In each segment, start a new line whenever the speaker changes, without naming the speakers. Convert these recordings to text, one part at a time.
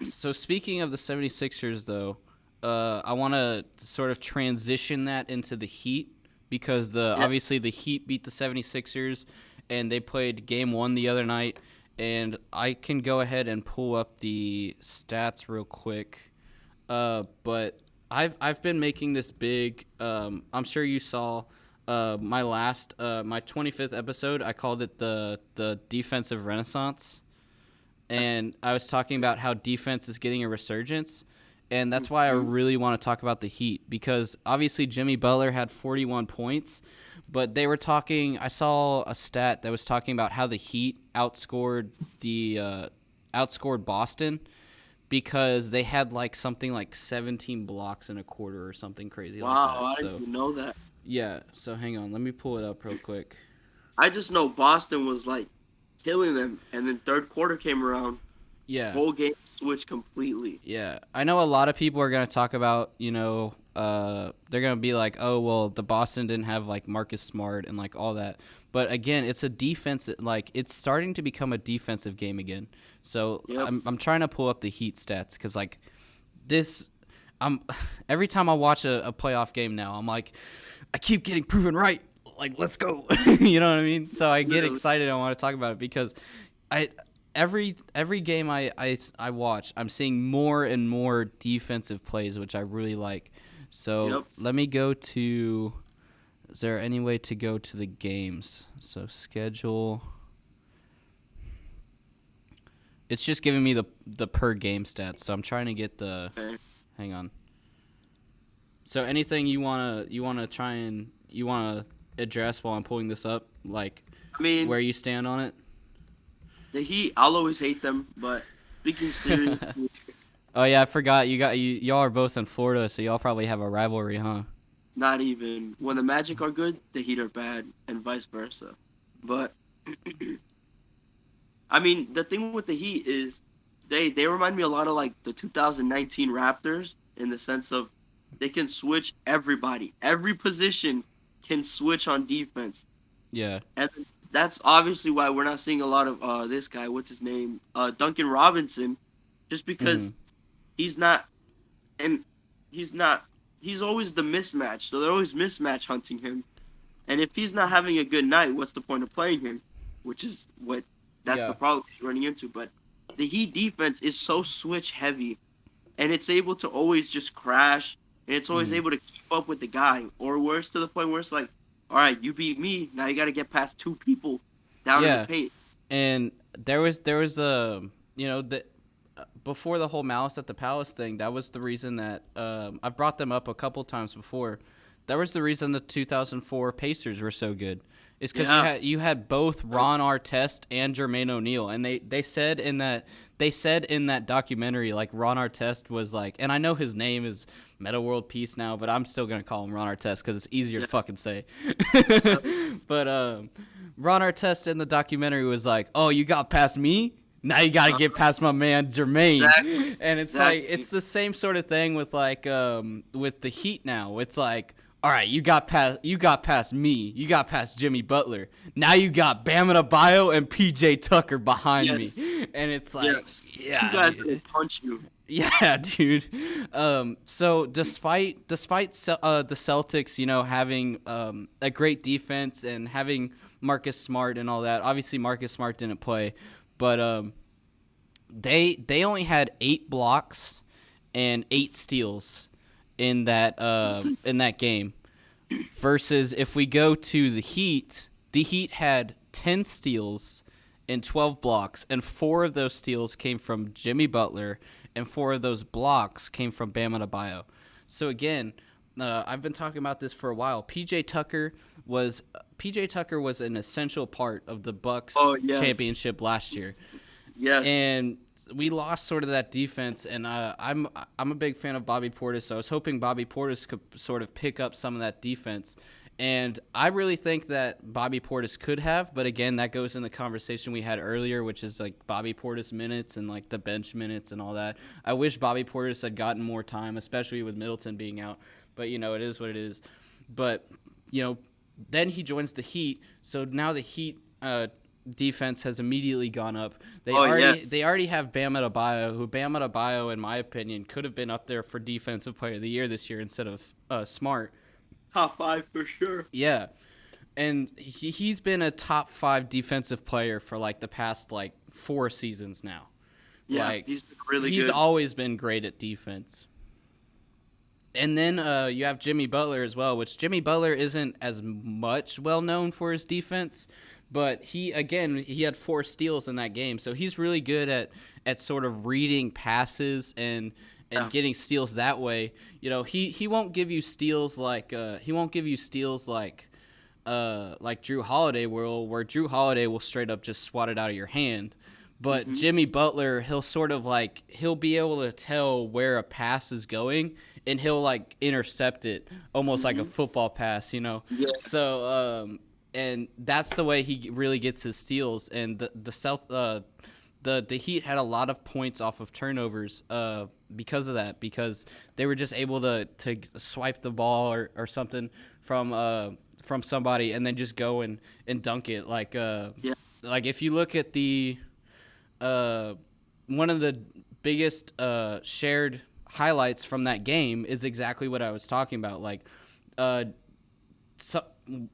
So speaking of the 76ers, though, I want to sort of transition that into the Heat because
Yeah.
obviously the Heat beat the 76ers and they played game 1 the other night, and I can go ahead and pull up the stats real quick. But I've been making this big. I'm sure you saw my 25th episode. I called it the defensive renaissance,
Yes.
and I was talking about how defense is getting a resurgence. And that's why I
Mhm.
really want to talk about the Heat because obviously Jimmy Butler had 41 points, but they were talking. I saw a stat that was talking about how the Heat outscored Boston because they had like something like 17 blocks in a quarter or something crazy like
Wow,
that.
I didn't
So
even know that.
yeah. So hang on, let me pull it up real quick.
I just know Boston was like killing them, and then third quarter came around,
Yeah.
whole game switched completely.
Yeah, I know a lot of people are going to talk about, they're going to be like, oh, well, the Boston didn't have like Marcus Smart and like all that. But again, it's a defense, like it's starting to become a defensive game again. So
Yep.
I'm trying to pull up the Heat stats because like this, I'm every time I watch a playoff game now, I'm like, I keep getting proven right. Like, let's go. You know what I mean? So I get
Literally.
excited. I want to talk about it because I every game I watch, I'm seeing more and more defensive plays, which I really like. So
Yep.
let me go to. Is there any way to go to the games? So schedule. It's just giving me the per game stats. So I'm trying to get the.
Okay.
Hang on. So anything you wanna address while I'm pulling this up, like
I mean,
where you stand on it?
the Heat, I'll always hate them, but speaking seriously,
Oh yeah, I forgot y'all are both in Florida, so y'all probably have a rivalry, huh?
not even when the Magic are good, the Heat are bad, and vice versa. But I mean, the thing with the Heat is they remind me a lot of like the 2019 Raptors in the sense of they can switch everybody, every position can switch on defense,
Yeah.
and that's obviously why we're not seeing a lot of this guy. What's his name? Duncan Robinson, just
Mm-hmm.
because he's not and he's not he's always the mismatch. So they're always mismatch hunting him. And if he's not having a good night, what's the point of playing him? Which is what that's the
Yeah.
problem he's running into. But the Heat defense is so switch heavy, and it's able to always just crash, and it's always
Mm-hmm.
able to keep up with the guy, or worse to the point where it's like, all right, you beat me, now you got to get past two people down in the
Yeah.
paint.
And there was a the before the whole Malice at the Palace thing, that was the reason that I've brought them up a couple times before. That was the reason the 2004 Pacers were so good. It's because you
Yeah,
had both Ron Artest and Jermaine O'Neal, and they said in that documentary, like Ron Artest was like, and I know his name is Meta World Peace now, but I'm still gonna call him Ron Artest because it's easier to
yeah,
fucking say.
yeah,
But Ron Artest in the documentary was like, "Oh, you got past me? Now you got to get past my man
exactly,
Jermaine." And it's like
exactly.
it's the same sort of thing with like with the Heat now. It's like, all right, you got past me, you got past Jimmy Butler. Now you got Bam Adebayo and PJ Tucker behind me,
Yes,
and it's like,
yes. Two
yeah,
guys gonna
dude.
punch you.
Yeah, dude. So despite the Celtics, having a great defense and having Marcus Smart and all that, obviously Marcus Smart didn't play, but they only had 8 blocks and 8 steals in that game. Versus if we go to the Heat had 10 steals and 12 blocks, and 4 of those steals came from Jimmy Butler, and 4 of those blocks came from Bam Adebayo. So again, I've been talking about this for a while. PJ Tucker was an essential part of the
Oh
Bucks
yes,
championship last year,
yes.
and we lost sort of that defense. And I'm a big fan of Bobby Portis, so I was hoping Bobby Portis could sort of pick up some of that defense. And I really think that Bobby Portis could have, but again, that goes in the conversation we had earlier, which is like Bobby Portis minutes and like the bench minutes and all that. I wish Bobby Portis had gotten more time, especially with Middleton being out. But it is what it is. But you know, then he joins the Heat, so now the Heat. defense has immediately gone up.
Oh yeah,
They already have Bam Adebayo, who Bam Adebayo, in my opinion, could have been up there for Defensive Player of the Year this year instead of Smart.
top 5 for sure.
Yeah, and he's been a top 5 defensive player for like the past like 4 seasons now.
Yeah,
Like
he's been really
he's
good.
always been great at defense. And then you have Jimmy Butler as well, which Jimmy Butler isn't as much well known for his defense, but he had 4 steals in that game, so he's really good at sort of reading passes and getting steals that way. You know, he won't give you steals like Drew Holiday will, where Drew Holiday will straight up just swat it out of your hand. But Jimmy Butler, he'll be able to tell where a pass is going, and he'll like intercept it almost like a football pass, you know.
Yeah.
So and that's the way he really gets his steals. And the Heat had a lot of points off of turnovers because of that, because they were just able to swipe the ball or something from somebody and then just go and dunk it. Like if you look at the one of the biggest shared highlights from that game is exactly what I was talking about. Like, so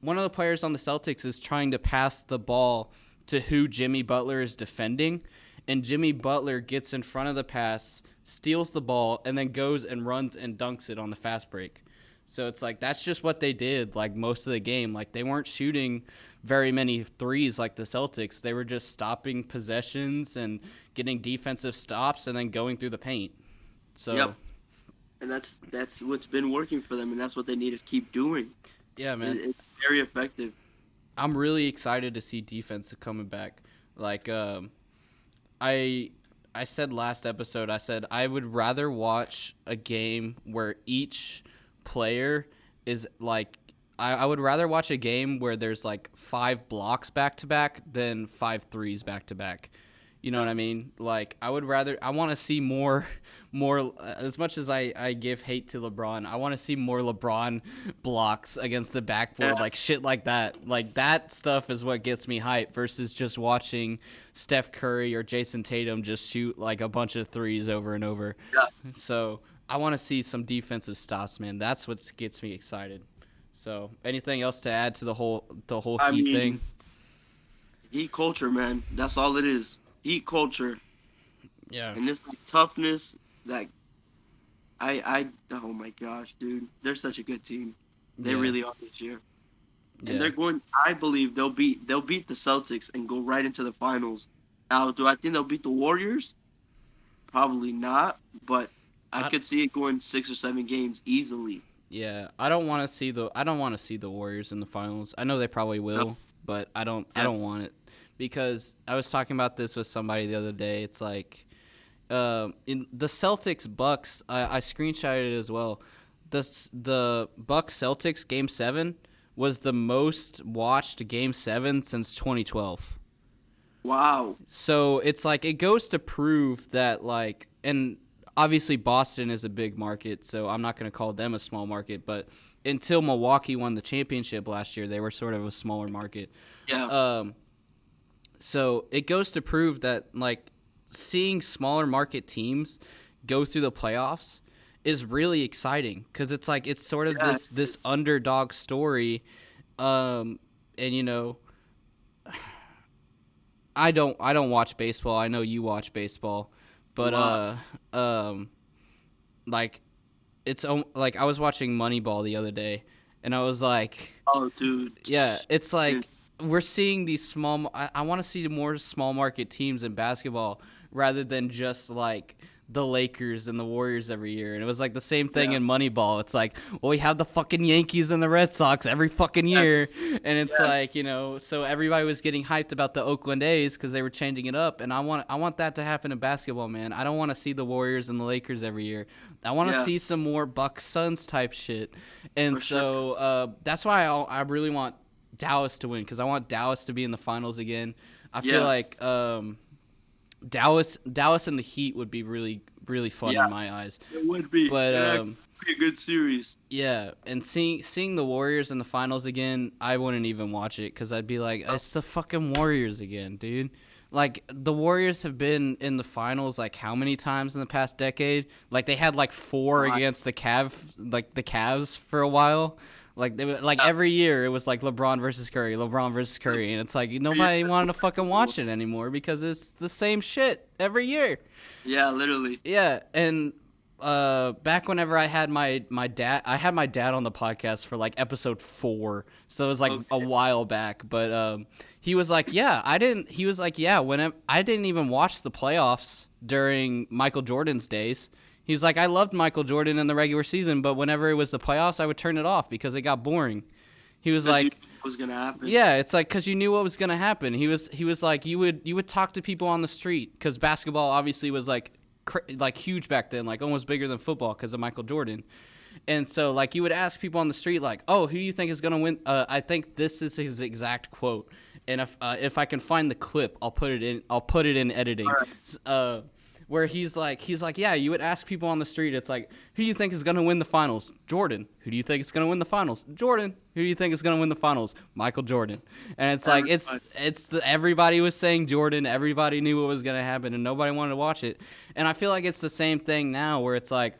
one of the players on the Celtics is trying to pass the ball to who Jimmy Butler is defending, and Jimmy Butler gets in front of the pass, steals the ball, and then goes and runs and dunks it on the fast break. So it's like that's just what they did like most of the game. Like they weren't shooting very many threes like the Celtics. They were just stopping possessions and getting defensive stops and then going through the paint. So
Yep. And that's what's been working for them, and that's what they need to keep doing.
Yeah, man.
It's very effective.
I'm really excited to see defense coming back. Like I said last episode, I said I would rather watch a game where each player is like I would rather watch a game where there's like 5 blocks back to back than 5 threes back to back. You know what I mean? Like I want to see more as much as I give hate to LeBron, I want to see more LeBron blocks against the backboard, like shit like that. Like that stuff is what gets me hyped versus just watching Steph Curry or Jason Tatum just shoot like a bunch of threes over and over.
Yeah.
So I want to see some defensive stops, man. That's what gets me excited. So anything else to add to the whole Heat thing?
Heat culture, man. That's all it is. Heat culture.
Yeah.
And this like, toughness, like oh my gosh, dude. They're such a good team. They really are this year. And they're going, I believe they'll beat the Celtics and go right into the finals. Now, do I think they'll beat the Warriors? Probably not, but I could see it going 6 or 7 games easily.
Yeah, I don't want to see the Warriors in the finals. I know they probably will, but I don't want it, because I was talking about this with somebody the other day. It's like in the Celtics Bucks, I screenshotted it as well. The Bucks Celtics game 7 was the most watched game 7 since 2012.
Wow.
So it's like it goes to prove that like, and obviously Boston is a big market, so I'm not going to call them a small market, but until Milwaukee won the championship last year, they were sort of a smaller market.
Yeah.
So it goes to prove that like seeing smaller market teams go through the playoffs is really exciting, because it's like it's sort of this underdog story, and you know, I don't watch baseball. I know you watch baseball, but like it's like I was watching Moneyball the other day, and I was like,
oh, dude.
Yeah, it's like we're seeing these small. I want to see more small market teams in basketball rather than just like the Lakers and the Warriors every year. And it was like the same thing in Moneyball. It's like, well, we have the fucking Yankees and the Red Sox every fucking year. And it's like, you know, so everybody was getting hyped about the Oakland A's because they were changing it up. And I want that to happen in basketball, man. I don't want to see the Warriors and the Lakers every year. I want to see some more Bucks Suns type shit. And that's why I really want Dallas to win, because I want Dallas to be in the finals again. I feel like Dallas and the Heat would be really, really fun in my eyes.
It would be.
But
be a good series.
Yeah, and seeing the Warriors in the finals again, I wouldn't even watch it because I'd be like,
Oh,
it's the fucking Warriors again, dude. Like the Warriors have been in the finals like how many times in the past decade? Like they had like four
God.
against the Cavs for a while. Like they were, like
Yeah,
every year it was like LeBron versus Curry, and it's like nobody wanted to fucking watch it anymore because it's the same shit every year.
yeah, literally.
Yeah, and back whenever I had my dad on the podcast for like episode 4, so it was like a
Okay.
while back. But he was like, yeah, I didn't. He was like, yeah, when I didn't even watch the playoffs during Michael Jordan's days. He's like, I loved Michael Jordan in the regular season, but whenever it was the playoffs, I would turn it off because it got boring. He was
Because you
like,
knew what was gonna happen.
yeah, it's like because you knew what was gonna happen. He was like you would talk to people on the street because basketball obviously was like like huge back then, like almost bigger than football because of Michael Jordan. And so like you would ask people on the street like, oh, who do you think is gonna win? I think this is his exact quote. And if I can find the clip, I'll put it in. I'll put it in editing.
All right.
Where he's like, yeah, you would ask people on the street, it's like, who do you think is going to win the finals? Jordan. Who do you think is going to win the finals? Jordan. Who do you think is going to win the finals? Michael Jordan. And it's like, everybody was saying Jordan. Everybody knew what was going to happen, and nobody wanted to watch it. And I feel like it's the same thing now, where it's like,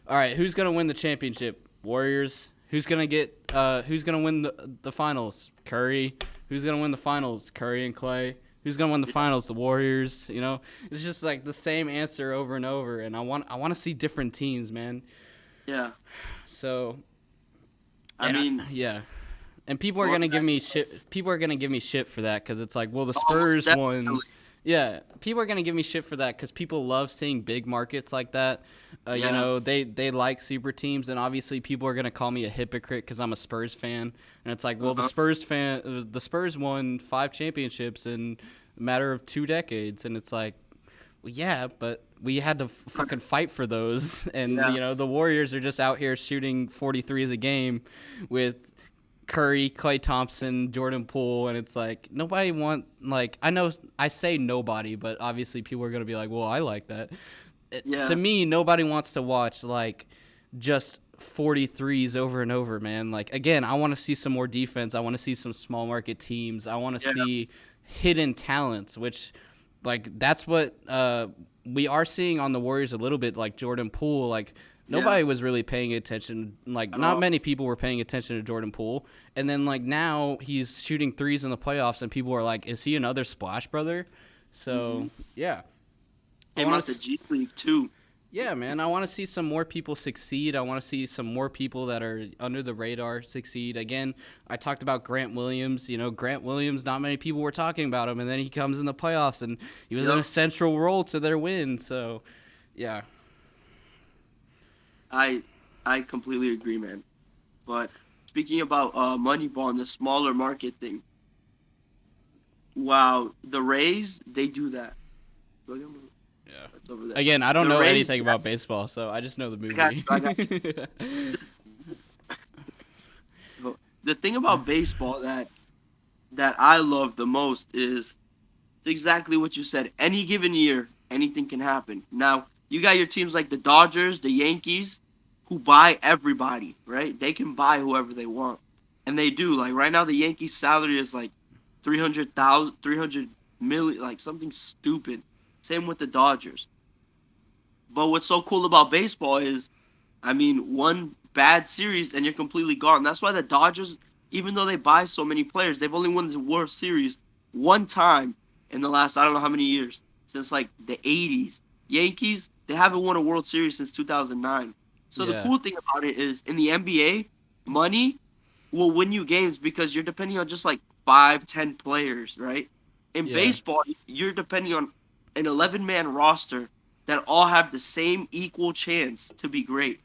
all right, who's going to win the championship? Warriors. Who's going to win the finals? Curry. Who's going to win the finals? Curry and Clay. Who's gonna win the finals? The Warriors. You know, it's just like the same answer over and over. And I want to see different teams, man.
Yeah.
So,
I mean,
yeah. And people are
well,
gonna give me shit. People are gonna give me shit for that because it's like, well, the
almost
Spurs won.
definitely.
Yeah, people are gonna give me shit for that because people love seeing big markets like that. You
Yeah.
know, they like super teams, and obviously people are gonna call me a hypocrite because I'm a Spurs fan, and it's like, well, the Spurs won 5 championships in a matter of 2 decades, and it's like, well, yeah, but we had to fucking fight for those, and
Yeah.
you know, the Warriors are just out here shooting 43s a game with Curry, Klay Thompson, Jordan Poole, and it's like I know I say nobody, but obviously people are gonna be like, well, I like that.
Yeah.
To me, nobody wants to watch like just 43s over and over, man. Like again, I want to see some more defense. I want to see some small market teams. I want to
Yeah.
see hidden talents, which like that's what we are seeing on the Warriors a little bit, like Jordan Poole, like. Nobody was really paying attention. Like,
At
not
all.
many people were paying attention to Jordan Poole. And then, like, now he's shooting threes in the playoffs, and people are like, is he another Splash Brother? So, yeah. I
Came
want
out the
to,
G League too.
yeah, man. I want to see some more people succeed. I want to see some more people that are under the radar succeed. Again, I talked about Grant Williams. You know, Grant Williams, not many people were talking about him. And then he comes in the playoffs, and he was in
Yep.
a central role to their win. So, yeah.
I completely agree, man. But speaking about Moneyball and the smaller market thing, wow, the Rays, they do that. Look at them.
Yeah.
That's over there.
Again, I don't
The
know
Rays,
anything about
that's-
baseball, so I just know the movie.
I got The thing about baseball that I love the most is it's exactly what you said. Any given year, anything can happen. Now, you got your teams like the Dodgers, the Yankees, who buy everybody, right? They can buy whoever they want. And they do. Like right now the Yankees salary is like 300 million, like something stupid. Same with the Dodgers. But what's so cool about baseball is, I mean, one bad series and you're completely gone. That's why the Dodgers, even though they buy so many players, they've only won the World Series one time in the last I don't know how many years, since like the 80s. Yankees, they haven't won a World Series since 2009. So the
Yeah.
cool thing about it is in the NBA, money will win you games because you're depending on just like 5, 10 players, right? In
Yeah.
baseball, you're depending on an 11-man roster that all have the same equal chance to be great.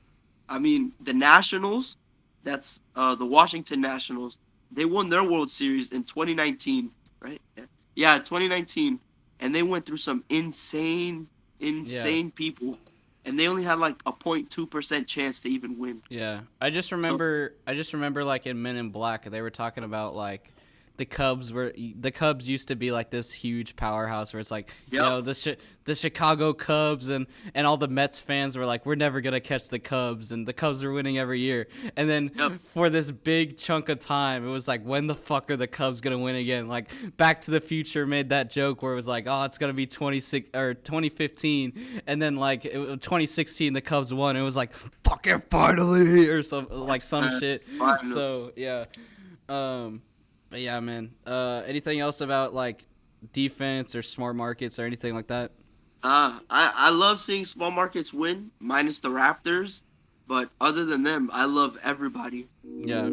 I mean, the Nationals, that's the Washington Nationals, they won their World Series in 2019, right? Yeah, 2019, and they went through some insane people, and they only had like a 0.2% chance to even win.
Yeah. I just remember like in Men in Black, they were talking about like the Cubs used to be like this huge powerhouse where it's like,
Yep.
the Chicago Cubs and all the Mets fans were like, we're never gonna catch the Cubs, and the Cubs were winning every year. And then
Yep.
for this big chunk of time, it was like, when the fuck are the Cubs gonna win again? Like Back to the Future made that joke where it was like, oh, it's gonna be 26 or 2015, and then like 2016 the Cubs won. It was like, fucking finally, or some shit.
Finally.
So yeah, but yeah, man. Anything else about like defense or smart markets or anything like that?
I love seeing small markets win, minus the Raptors, but other than them, I love everybody.
Yeah.